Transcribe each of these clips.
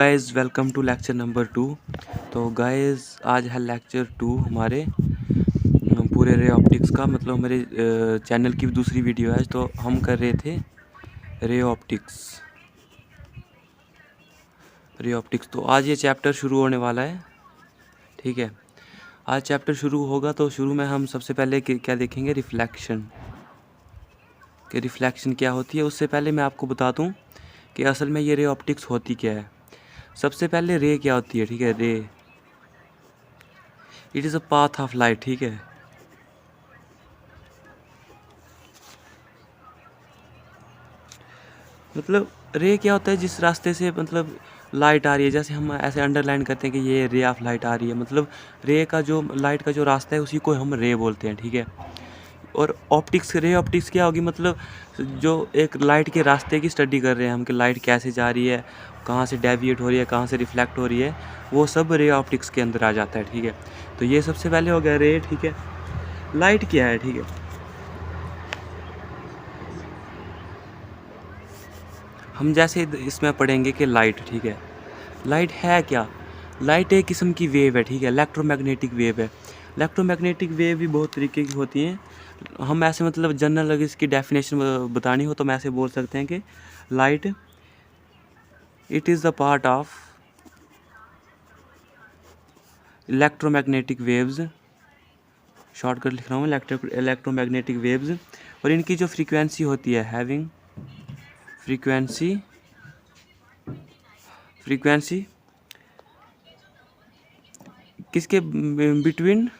Guys welcome to lecture number 2। तो guys आज है लेक्चर 2 हमारे पूरे रे ऑप्टिक्स का, मतलब मेरे चैनल की दूसरी वीडियो है। तो हम कर रहे थे रे ऑप्टिक्स। तो आज ये चैप्टर शुरू होने वाला है, ठीक है। आज चैप्टर शुरू होगा तो शुरू में हम सबसे पहले क्या देखेंगे, रिफ्लेक्शन कि रिफ्लेक्शन क्या होती है। उससे पहले मैं आपको बता दूं कि असल में ये रे ऑप्टिक्स होती क्या है। सबसे पहले रे क्या होती है, ठीक है। रे it is a path of light, ठीक है। मतलब रे क्या होता है, जिस रास्ते से मतलब लाइट आ रही है, जैसे हम ऐसे अंडरलाइन करते हैं कि ये रे ऑफ लाइट आ रही है। मतलब रे का जो लाइट का जो रास्ता है उसी को हम रे बोलते हैं, ठीक है। और रे ऑप्टिक्स क्या होगी, मतलब जो एक लाइट के रास्ते की स्टडी कर रहे हैं हम कि लाइट कैसे जा रही है, कहाँ से डेविएट हो रही है, कहाँ से रिफ्लेक्ट हो रही है, वो सब रे ऑप्टिक्स के अंदर आ जाता है, ठीक है। तो ये सबसे पहले हो गया रे, ठीक है। लाइट क्या है, ठीक है। हम जैसे इसमें पढ़ेंगे कि लाइट, ठीक है। लाइट है क्या, लाइट एक किस्म की वेव है, ठीक है। इलेक्ट्रोमैग्नेटिक वेव है। इलेक्ट्रोमैग्नेटिक वेव भी बहुत तरीके की होती हैं। हम ऐसे मतलब जनरल अगर इसकी डेफिनेशन बतानी हो तो मैं ऐसे बोल सकते हैं कि light it is the part of electromagnetic waves, shortcut लिख रहा हूँ, इलेक्ट्रोमैग्नेटिक वेव्स। और इनकी जो फ्रीक्वेंसी होती है, हैविंग फ्रीक्वेंसी किसके बिटवीन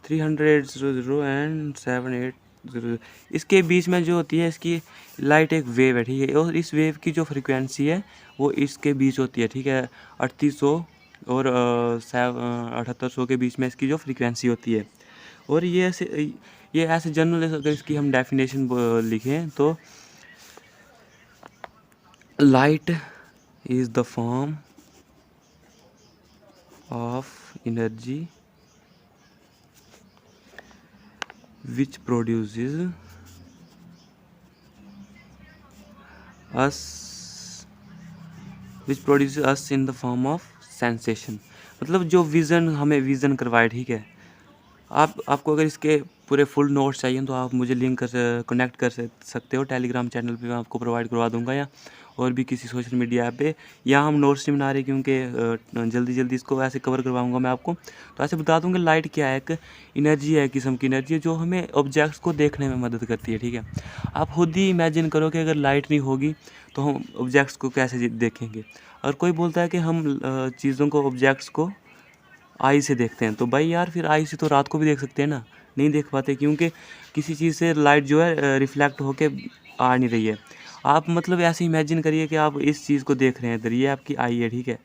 300 एंड 780, इसके बीच में जो होती है, इसकी लाइट एक वेव है, ठीक है। और इस वेव की जो फ्रीक्वेंसी है वो इसके बीच होती है, ठीक है। 3800 और 7800 के बीच में इसकी जो फ्रीक्वेंसी होती है। और ये ऐसे जनरल अगर इसकी हम डेफिनेशन लिखें तो light is the form of energy which produces us in the form of sensation। मतलब जो विज़न हमें विज़न करवाए, ठीक है। आपको अगर इसके पूरे फुल नोट्स चाहिए तो आप मुझे लिंक कनेक्ट कर सकते हो टेलीग्राम चैनल पे, मैं आपको प्रोवाइड करवा दूंगा, या और भी किसी सोशल मीडिया ऐप पे। यहाँ हम नोट्स नहीं बना रहे क्योंकि जल्दी जल्दी इसको ऐसे कवर करवाऊंगा मैं आपको। तो ऐसे बता दूंगा लाइट क्या है, एक एनर्जी है, किस्म की एनर्जी है जो हमें ऑब्जेक्ट्स को देखने में मदद करती है, ठीक है। आप खुद ही इमेजिन करो कि अगर लाइट नहीं होगी तो हम ऑब्जेक्ट्स को कैसे देखेंगे। और कोई बोलता है कि हम चीज़ों को, ऑब्जेक्ट्स को आई से देखते हैं, तो भाई यार फिर आई से तो रात को भी देख सकते हैं ना, नहीं देख पाते क्योंकि किसी चीज़ से लाइट जो है रिफ्लेक्ट होके आ नहीं रही है। आप मतलब ऐसे इमेजिन करिए कि आप इस चीज़ को देख रहे हैं, इधर ये आपकी आई है, ठीक है।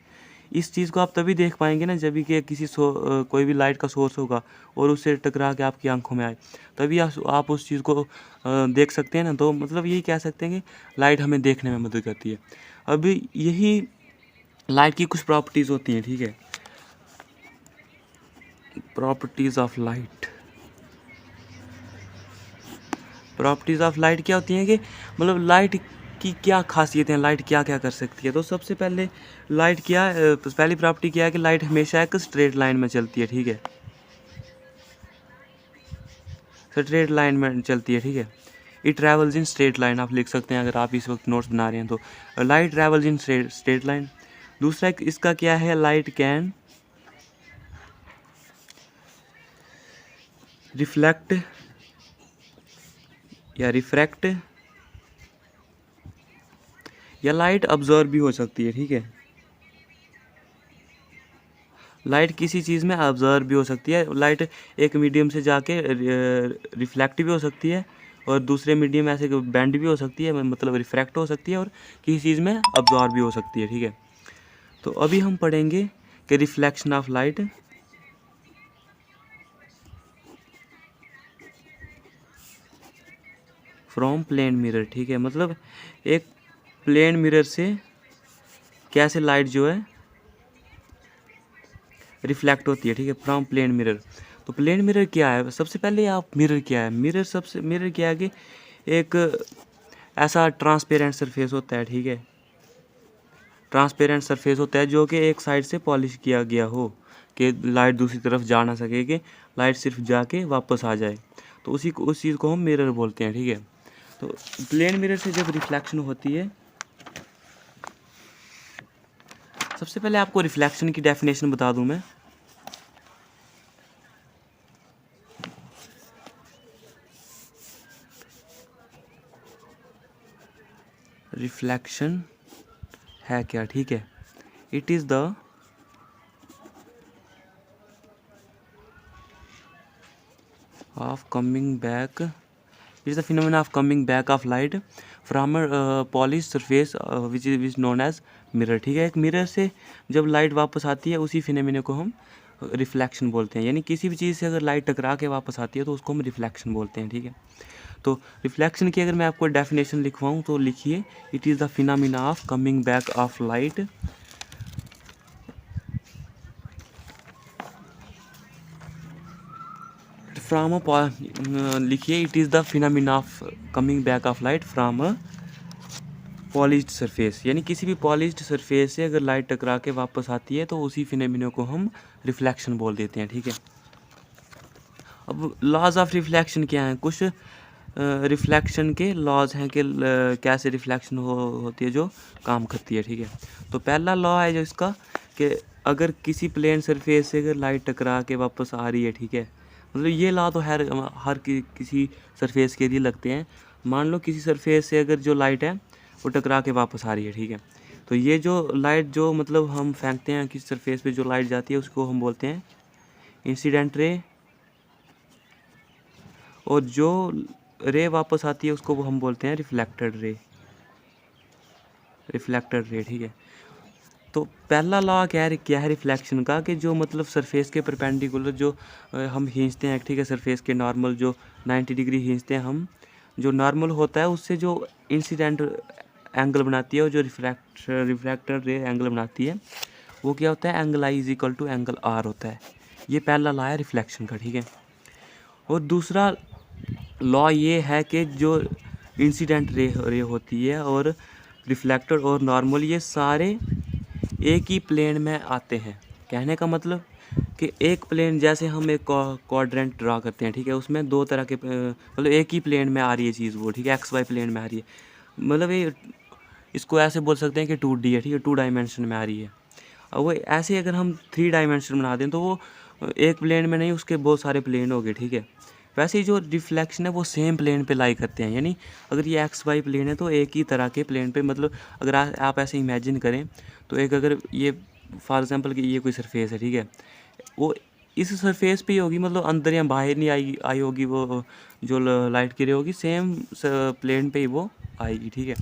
इस चीज़ को आप तभी देख पाएंगे ना जब कि किसी कोई भी लाइट का सोर्स होगा और उससे टकरा के आपकी आंखों में आए, तभी आप उस चीज़ को देख सकते हैं ना। तो मतलब यही कह सकते हैं कि लाइट हमें देखने में मदद करती है। अभी यही लाइट की कुछ प्रॉपर्टीज़ होती हैं, ठीक है। Properties of light, properties of light क्या होती हैं कि मतलब लाइट की क्या खासियत है, लाइट क्या क्या कर सकती है। तो सबसे पहले लाइट क्या है, पहली प्रॉपर्टी क्या है कि लाइट हमेशा एक स्ट्रेट लाइन में चलती है, ठीक है। स्ट्रेट लाइन में चलती है, ठीक है। It travels in straight line, आप लिख सकते हैं अगर आप इस वक्त नोट्स बना रहे हैं तो light travels in straight line. दूसरा इसका क्या है, लाइट कैन रिफ्लेक्ट या रिफ्रैक्ट या लाइट ऑब्जर्व भी हो सकती है, ठीक है। लाइट किसी चीज़ में ऑब्जर्व भी हो सकती है। लाइट एक मीडियम से जाके रिफ्लेक्ट भी हो सकती है और दूसरे मीडियम ऐसे बेंड भी हो सकती है, मतलब रिफ्रैक्ट हो सकती है, और किसी चीज़ में ऑब्जर्व भी हो सकती है, ठीक है। तो अभी हम पढ़ेंगे कि reflection of light from plane mirror, ठीक है। मतलब एक प्लेन मिरर से कैसे लाइट जो है रिफ्लेक्ट होती है, ठीक है, फ्रॉम प्लेन मिरर। तो प्लेन मिरर क्या है, सबसे पहले आप मिरर क्या है, मिरर क्या है कि एक ऐसा ट्रांसपेरेंट सरफेस होता है, ठीक है। ट्रांसपेरेंट सरफेस होता है जो कि एक साइड से पॉलिश किया गया हो, कि लाइट दूसरी तरफ जा ना सके, कि लाइट सिर्फ जाके वापस आ जाए, तो उस चीज़ को हम मिरर बोलते हैं। ठीक है, तो प्लेन मिरर से जब रिफ्लेक्शन होती है, सबसे पहले आपको रिफ्लेक्शन की डेफिनेशन बता दूं मैं। रिफ्लेक्शन है क्या? ठीक है, it is the of coming back, it is the phenomena of coming back of light from a polished surface which is known as mirror। ठीक है, एक मिरर से जब लाइट वापस आती है उसी फिनोमेना को हम रिफ्लेक्शन बोलते हैं। यानी किसी भी चीज़ से अगर लाइट टकरा के वापस आती है तो उसको हम रिफ्लेक्शन बोलते हैं। ठीक है, तो रिफ्लेक्शन की अगर मैं आपको डेफिनेशन लिखवाऊँ तो लिखिए, it is the phenomena of coming back of light from लिखिए, it is the phenomena of coming back of light from a polished surface. यानी किसी भी पॉलिश्ड सरफेस से अगर लाइट टकरा के वापस आती है तो उसी फिनोमेना को हम रिफ्लेक्शन बोल देते हैं। ठीक है, अब लॉज ऑफ रिफ्लेक्शन क्या हैं? कुछ रिफ्लेक्शन के लॉज हैं कि कैसे रिफ्लेक्शन होती है, जो काम करती है। ठीक है, तो पहला लॉ है जो इसका, कि अगर किसी प्लेन सरफेस से अगर लाइट टकरा के वापस आ रही है, ठीक है, मतलब ये लॉ तो हर किसी सरफेस के लिए लगते हैं। मान लो किसी सरफेस से अगर जो लाइट है वो टकरा के वापस आ रही है, ठीक है, तो ये जो लाइट जो मतलब हम फेंकते हैं किसी सरफेस पे, जो लाइट जाती है उसको हम बोलते हैं इंसिडेंट रे, और जो रे वापस आती है उसको हम बोलते हैं रिफ्लेक्टेड रे। ठीक है, तो पहला लॉ क्या है रिफ्लेक्शन का, कि जो मतलब सरफेस के परपेंडिकुलर जो हम खींचते हैं, ठीक है, सरफेस के नॉर्मल जो 90 डिग्री खींचते हैं हम, जो नॉर्मल होता है उससे जो इंसिडेंट एंगल बनाती है और जो रिफ्रैक्टेड रे एंगल बनाती है, वो क्या होता है, angle i is equal to angle r होता है। ये पहला लॉ है रिफ्लेक्शन का। ठीक है, और दूसरा लॉ ये है कि जो इंसिडेंट रे होती है और रिफ्लेक्टेड और नॉर्मल, ये सारे एक ही प्लेन में आते हैं। कहने का मतलब कि एक प्लेन, जैसे हम एक क्वाड्रेंट ड्रा करते हैं, ठीक है, उसमें दो तरह के मतलब एक ही प्लेन में आ रही है चीज़ वो, ठीक है, एक्स वाई प्लेन में आ रही है, मतलब ये इसको ऐसे बोल सकते हैं कि 2D है, ठीक है, 2 डायमेंशन में आ रही है। और वो ऐसे अगर हम 3 डायमेंशन बना दें तो वो एक प्लेन में नहीं, उसके बहुत सारे प्लेन हो गए। ठीक है, वैसे ही जो रिफ्लेक्शन है वो सेम प्लेन पे लाई करते हैं। यानी अगर ये एक्स वाई प्लेन है तो एक ही तरह के प्लेन पे, मतलब अगर आप ऐसे इमेजिन करें तो एक, अगर ये फॉर एग्जांपल कि ये कोई सरफेस है, ठीक है, वो इस सरफेस पे ही होगी, मतलब अंदर या बाहर नहीं आई होगी, वो जो लाइट की रे होगी सेम प्लेन पे ही वो आएगी। ठीक है,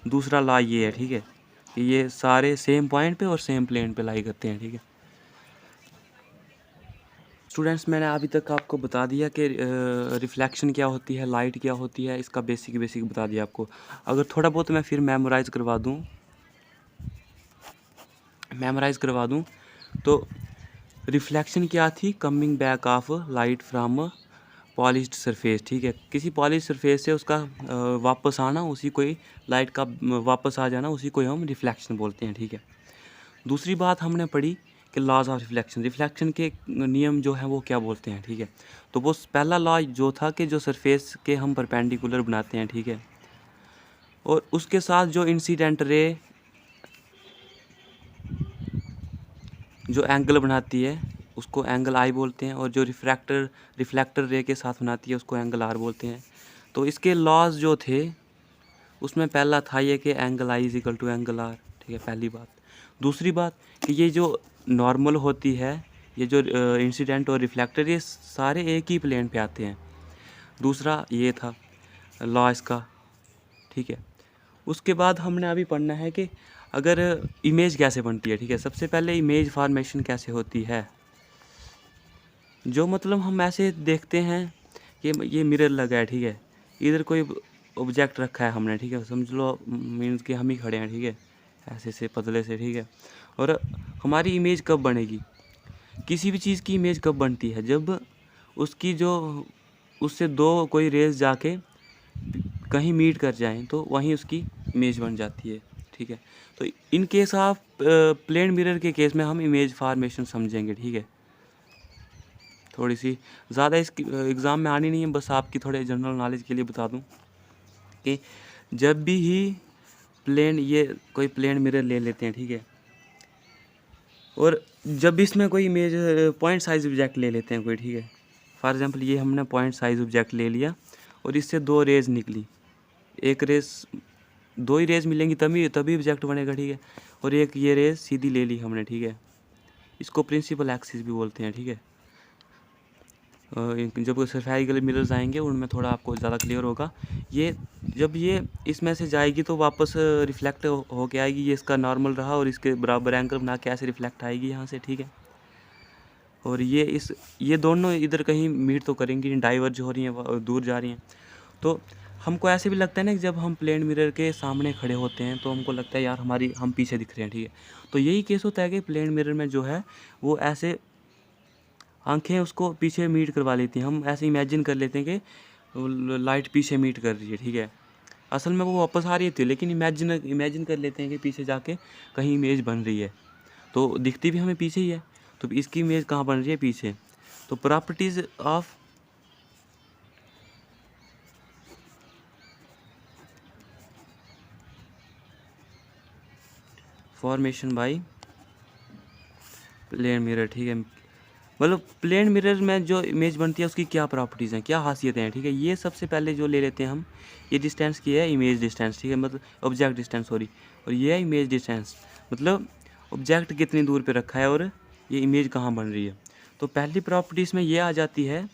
दूसरा लॉ ये है, ठीक है, कि ये सारे सेम पॉइंट पे और सेम प्लेन पे लाई करते हैं। ठीक है स्टूडेंट्स, मैंने अभी तक आपको बता दिया कि रिफ्लेक्शन क्या होती है, लाइट क्या होती है, इसका बेसिक बता दिया आपको। अगर थोड़ा बहुत मैं फिर मेमोराइज़ करवा दूँ तो रिफ्लेक्शन क्या थी, coming back of light from polished surface. ठीक है, किसी पॉलिश सरफेस से उसका वापस आना, उसी को ही लाइट का वापस आ जाना, उसी को ही हम रिफ्लेक्शन बोलते हैं। ठीक है, दूसरी बात हमने पढ़ी कि लॉज ऑफ रिफ्लेक्शन के नियम जो हैं वो क्या बोलते हैं। ठीक है, तो वो पहला लॉ जो था कि जो सरफेस के हम परपेंडिकुलर बनाते हैं, ठीक है, और उसके साथ जो इंसिडेंट रे जो एंगल बनाती है उसको एंगल आई बोलते हैं, और जो रिफ्लेक्टर रे के साथ बनाती है उसको एंगल आर बोलते हैं। तो इसके लॉज जो थे उसमें पहला था ये कि angle i is equal to angle r. ठीक है, पहली बात। दूसरी बात कि ये जो नॉर्मल होती है, ये जो इंसिडेंट और रिफ्लेक्टर, ये सारे एक ही प्लेन पे आते हैं। दूसरा ये था लॉ इसका। ठीक है, उसके बाद हमने अभी पढ़ना है कि अगर इमेज कैसे बनती है। ठीक है, सबसे पहले इमेज फॉर्मेशन कैसे होती है, जो मतलब हम ऐसे देखते हैं कि ये मिरर लगा है, ठीक है, इधर कोई ऑब्जेक्ट रखा है हमने, ठीक है, समझ लो मीन्स कि हम ही खड़े हैं, ठीक है, ऐसे से पतले से, ठीक है, और हमारी इमेज कब बनेगी, किसी भी चीज़ की इमेज कब बनती है, जब उसकी जो उससे दो कोई रेज जाके कहीं मीट कर जाएं तो वहीं उसकी इमेज बन जाती है। ठीक है। तो इन केस आप प्लेन मिरर के केस में हम इमेज फॉर्मेशन समझेंगे, ठीक है। थोड़ी सी ज़्यादा इसकी एग्ज़ाम में आनी नहीं है, बस आपकी थोड़े जनरल नॉलेज के लिए बता दूं कि जब भी ही कोई प्लेन मिरर ले लेते हैं, ठीक है, और जब भी इसमें कोई इमेज पॉइंट साइज ऑब्जेक्ट ले लेते हैं कोई, ठीक है, फॉर एग्जांपल ये हमने पॉइंट साइज ऑब्जेक्ट ले लिया और इससे 2 रेज निकली, एक रेज 2 ही रेज मिलेंगी तभी तभी ऑब्जेक्ट बनेगा, ठीक है, और एक ये रेज सीधी ले ली हमने, ठीक है, इसको प्रिंसिपल एक्सिस भी बोलते हैं, ठीक है। जब स्फेरिकल मिरर्स आएंगे उनमें थोड़ा आपको ज़्यादा क्लियर होगा। ये जब ये इसमें से जाएगी तो वापस रिफ्लेक्ट होके आएगी, ये इसका नॉर्मल रहा और इसके बराबर एंगल बना के ऐसे रिफ्लेक्ट आएगी यहाँ से, ठीक है। और ये दोनों इधर कहीं मीट तो करेंगी, डाइवर्ज हो रही हैं, दूर जा रही हैं। तो हमको ऐसे भी लगता है ना कि जब हम प्लेन मिरर के सामने खड़े होते हैं तो हमको लगता है यार हम पीछे दिख रहे हैं, ठीक है। तो यही केस होता है कि प्लेन मिरर में जो है वो ऐसे आंखें उसको पीछे मीट करवा लेती हैं, हम ऐसे इमेजिन कर लेते हैं कि लाइट पीछे मीट कर रही है, ठीक है, असल में वो वापस आ रही थी, लेकिन इमेजिन कर लेते हैं कि पीछे जाके कहीं इमेज बन रही है, तो दिखती भी हमें पीछे ही है, तो इसकी इमेज कहाँ बन रही है, पीछे। तो properties of formation by plane mirror, ठीक है, मतलब प्लेन मिरर में जो इमेज बनती है उसकी क्या प्रॉपर्टीज़ हैं, क्या खासियतें हैं, ठीक है। ये सबसे पहले जो ले लेते हैं हम, ये डिस्टेंस की है इमेज डिस्टेंस, ठीक है, मतलब ऑब्जेक्ट डिस्टेंस, सॉरी, और ये है इमेज डिस्टेंस, मतलब ऑब्जेक्ट कितनी दूर पे रखा है और ये इमेज कहाँ बन रही है। तो पहली प्रॉपर्टीज़ में ये आ जाती है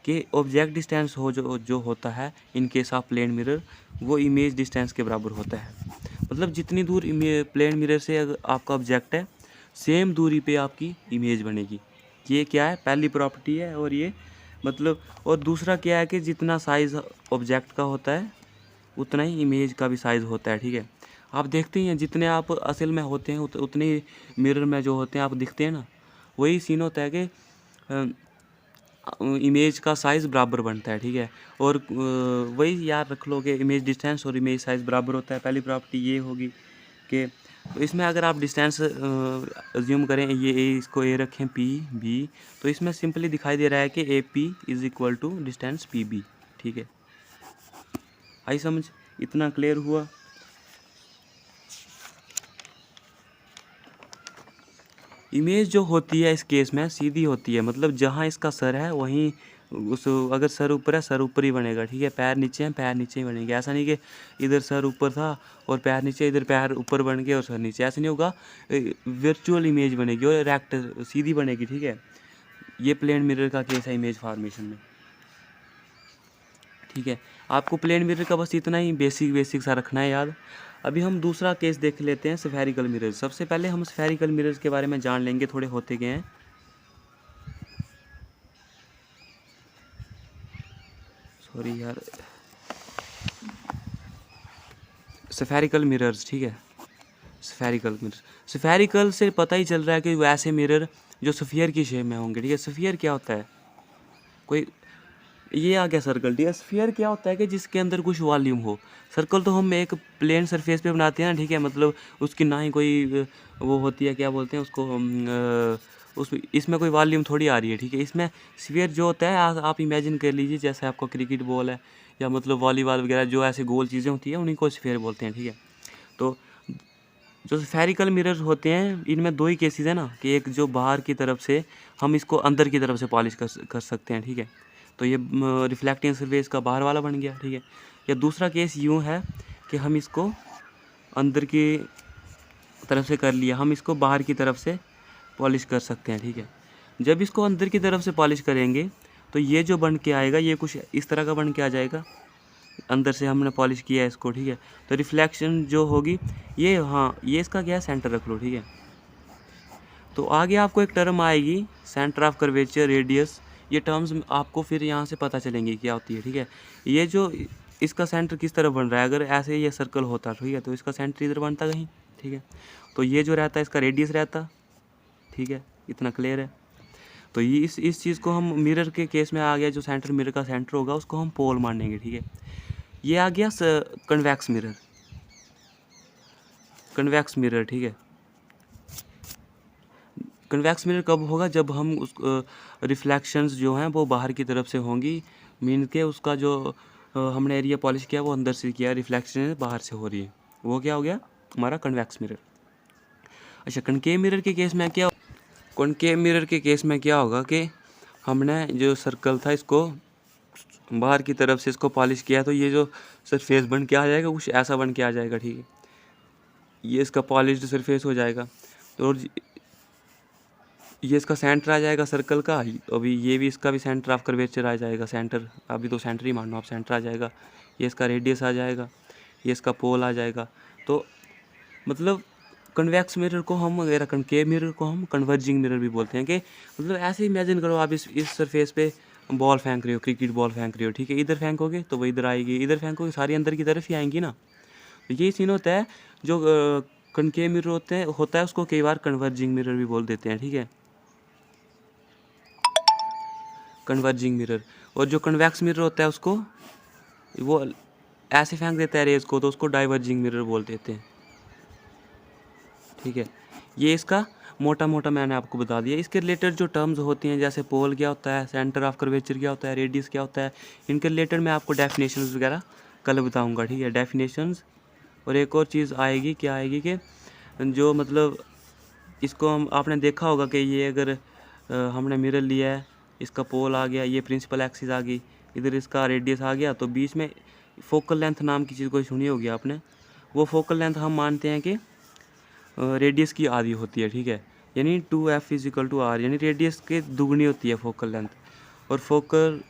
कि ऑब्जेक्ट डिस्टेंस जो होता है in case of plane mirror, वो इमेज डिस्टेंस के बराबर होता है। मतलब जितनी दूर प्लेन मिरर से अगर आपका ऑब्जेक्ट है, सेम दूरी पे आपकी इमेज बनेगी। ये क्या है, पहली प्रॉपर्टी है। और ये मतलब, और दूसरा क्या है कि जितना साइज़ ऑब्जेक्ट का होता है उतना ही इमेज का भी साइज़ होता है, ठीक है। आप देखते ही हैं जितने आप असल में होते हैं उतने ही मिरर में जो होते हैं आप दिखते हैं ना, वही सीन होता है कि इमेज का साइज़ बराबर बनता है, ठीक है। और वही याद रख लो कि इमेज डिस्टेंस और इमेज साइज़ बराबर होता है। पहली प्रॉपर्टी ये होगी कि तो इसमें अगर आप डिस्टेंस अज्यूम करें, इसको ए रखें पी बी, तो इसमें सिंपली दिखाई दे रहा है कि A P is equal to distance P B, ठीक है। आई समझ, इतना क्लियर हुआ। इमेज जो होती है इस केस में सीधी होती है, मतलब जहाँ इसका सर है वहीं अगर सर ऊपर है सर ऊपर ही बनेगा, ठीक है, पैर नीचे हैं पैर नीचे ही बनेंगे। ऐसा नहीं कि इधर सर ऊपर था और पैर नीचे, इधर पैर ऊपर बन गए और सर नीचे, ऐसा नहीं होगा। वर्चुअल इमेज बनेगी और रेक्ट सीधी बनेगी, ठीक है। ये प्लेन मिरर का केस है इमेज फॉर्मेशन में, ठीक है। आपको प्लेन मिरर का बस इतना ही बेसिक सा रखना है याद। अभी हम दूसरा केस देख लेते हैं, स्फेरिकल मिरर। सबसे पहले हम स्फेरिकल मिरर्स के बारे में जान लेंगे, थोड़े होते गए हैं। सॉरी यार, स्फेरिकल मिरर्स, ठीक है, स्फेरिकल मिरर। स्फेरिकल से पता ही चल रहा है कि वैसे मिरर जो स्फीयर की शेप में होंगे, ठीक है। स्फीयर क्या होता है, कोई ये आ गया सर्कल, ठीक है। स्फीयर क्या होता है कि जिसके अंदर कुछ वॉल्यूम हो। सर्कल तो हम एक प्लेन सरफेस पे बनाते हैं, ठीक है, मतलब उसकी ना ही कोई वो होती है, क्या बोलते हैं उसको, इसमें कोई वॉल्यूम थोड़ी आ रही है, ठीक है। इसमें स्फीयर जो होता है आप इमेजिन कर लीजिए जैसे आपको क्रिकेट बॉल है या मतलब वॉलीबॉल वगैरह, जो ऐसे गोल चीज़ें होती हैं उन्हीं को स्फीयर बोलते हैं, ठीक है। तो जो स्फेरिकल मिरर्स होते हैं इनमें 2 ही केसेस है ना, कि एक जो बाहर की तरफ से हम इसको अंदर की तरफ से पॉलिश कर सकते हैं, ठीक है। तो ये रिफ्लेक्टिंग सरफेस का बाहर वाला बन गया, ठीक है। या दूसरा केस यूँ है कि हम इसको अंदर की तरफ से कर लिया, हम इसको बाहर की तरफ से पॉलिश कर सकते हैं, ठीक है। जब इसको अंदर की तरफ से पॉलिश करेंगे तो ये जो बन के आएगा ये कुछ इस तरह का बन के आ जाएगा, अंदर से हमने पॉलिश किया है इसको, ठीक है। तो रिफ्लेक्शन जो होगी ये, हाँ, ये इसका क्या है, सेंटर रख लो, ठीक है। तो आगे आपको एक टर्म आएगी सेंटर ऑफ कर्वेचर, रेडियस, ये टर्म्स आपको फिर यहाँ से पता चलेंगी क्या होती है, ठीक है। ये जो इसका सेंटर किस तरह बन रहा है, अगर ऐसे ये सर्कल होता, ठीक है, तो इसका सेंटर इधर बनता कहीं, ठीक है। तो ये जो रहता है इसका रेडियस रहता, ठीक है, इतना क्लियर है। तो ये इस चीज़ को हम मिरर के केस में आ गया, जो सेंटर मिरर का सेंटर होगा उसको हम पोल मानेंगे, ठीक है। ये आ गया कन्वेक्स मिरर। कन्वेक्स मिरर, ठीक है। कन्वेक्स मिरर कब होगा, जब हम उस रिफ्लेक्शंस जो हैं वो बाहर की तरफ से होंगी, मीन के उसका जो हमने एरिया पॉलिश किया वो अंदर से किया, रिफ्लेक्शन बाहर से हो रही है, वो क्या हो गया हमारा कन्वेक्स मिरर। अच्छा, कनकेव मिरर के केस में क्या, कॉनकेव मिरर के केस में क्या होगा कि हमने जो सर्कल था इसको बाहर की तरफ से इसको पॉलिश किया, तो ये जो सरफेस बन के आ जाएगा कुछ ऐसा बन के आ जाएगा, ठीक है। ये इसका पॉलिश्ड सरफेस हो जाएगा, तो ये इसका सेंटर आ जाएगा सर्कल का। अभी ये भी इसका भी सेंटर ऑफ कर्वेचर आ जाएगा, सेंटर, अभी तो सेंटर ही मानो आप, सेंटर आ जाएगा। ये इसका रेडियस आ जाएगा, ये इसका पोल आ जाएगा। तो मतलब कन्वेक्स मिरर को हम, अगर कनकेव मिरर को हम कन्वर्जिंग मिरर भी बोलते हैं। कि मतलब ऐसे इमेजिन करो आप इस सरफेस पे बॉल फेंक रहे हो, क्रिकेट बॉल फेंक रहे हो, ठीक है। इधर फेंकोगे तो वो इधर आएगी, इधर फेंकोगे सारी अंदर की तरफ ही आएंगी ना। तो यही सीन होता है। जो कनकेव मिरर होता है उसको कई बार कन्वर्जिंग मिरर भी बोल देते हैं, ठीक है, कन्वर्जिंग मिरर। और जो कन्वेक्स मिरर होता है उसको वो ऐसे फेंक देता है रेज को, तो उसको डाइवर्जिंग मिरर बोल देते हैं, ठीक है। ये इसका मोटा मोटा मैंने आपको बता दिया। इसके रिलेटेड जो टर्म्स होती हैं, जैसे पोल क्या होता है, सेंटर ऑफ कर्वेचर क्या होता है, रेडियस क्या होता है, इनके रिलेटेड मैं आपको डेफिनेशंस वगैरह कल बताऊंगा, ठीक है, डेफिनेशंस। और एक और चीज़ आएगी, क्या आएगी कि जो मतलब इसको हम, आपने देखा होगा कि ये अगर हमने मिरर लिया है, इसका पोल आ गया, ये प्रिंसिपल एक्सिस आ गई, इधर इसका रेडियस आ गया, तो बीच में फोकल लेंथ नाम की चीज़ कोई सुनी होगी आपने। वो फोकल लेंथ हम मानते हैं कि रेडियस की आधी होती है, ठीक है। यानी 2f is equal to r, यानी रेडियस के दुगनी होती है फोकल लेंथ। और फोकल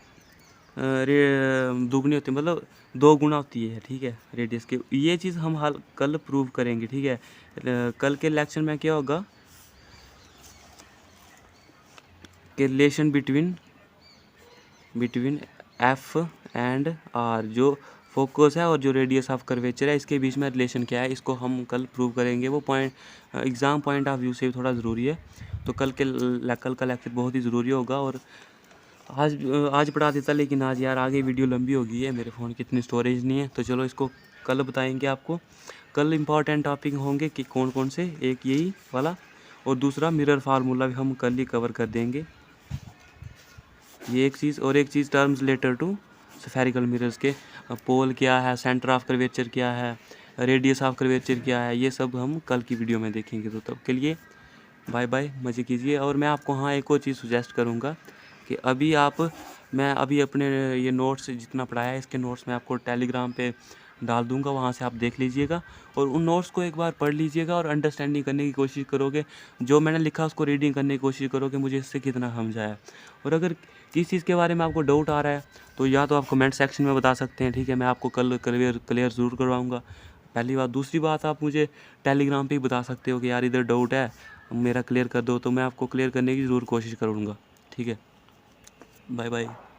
दुगनी होती है मतलब 2 गुना होती है, ठीक है, रेडियस के। ये चीज़ हम कल प्रूव करेंगे, ठीक है। कल के लेक्चर में क्या होगा कि relation between f and r, जो फोकस है और जो रेडियस ऑफ कर्वेचर है, इसके बीच में रिलेशन क्या है, इसको हम कल प्रूव करेंगे। वो point exam point of view से भी थोड़ा ज़रूरी है, तो कल का लेक्चर बहुत ही ज़रूरी होगा। और आज पढ़ा देता, लेकिन आज यार आगे वीडियो लंबी हो गई है, मेरे फ़ोन की इतनी स्टोरेज नहीं है, तो चलो इसको कल बताएंगे आपको। कल इम्पॉर्टेंट टॉपिक होंगे कि कौन कौन से, एक यही वाला और दूसरा मिरर फार्मूला भी हम कल ही कवर कर देंगे। ये एक चीज़, और एक चीज़ terms related to spherical mirrors के, पोल क्या है, सेंटर ऑफ कर्वेचर क्या है, रेडियस ऑफ कर्वेचर क्या है, ये सब हम कल की वीडियो में देखेंगे। तो तब के लिए बाय बाय, मज़े कीजिए। और मैं आपको हाँ एक और चीज़ सुजेस्ट करूँगा कि मैं अभी अपने ये नोट्स जितना पढ़ाया है, इसके नोट्स मैं आपको टेलीग्राम पे डाल दूंगा, वहाँ से आप देख लीजिएगा और उन नोट्स को एक बार पढ़ लीजिएगा और अंडरस्टैंडिंग करने की कोशिश करोगे। जो मैंने लिखा उसको रीडिंग करने की कोशिश करोगे, मुझे इससे कितना समझ आया। और अगर किस चीज़ के बारे में आपको डाउट आ रहा है तो या तो आप कमेंट सेक्शन में बता सकते हैं, ठीक है, मैं आपको कल क्लियर ज़रूर करवाऊँगा। पहली बात। दूसरी बात, आप मुझे टेलीग्राम पे ही बता सकते हो कि यार इधर डाउट है, मेरा क्लियर कर दो, तो मैं आपको क्लियर करने की ज़रूर कोशिश करूँगा, ठीक है। Bye bye.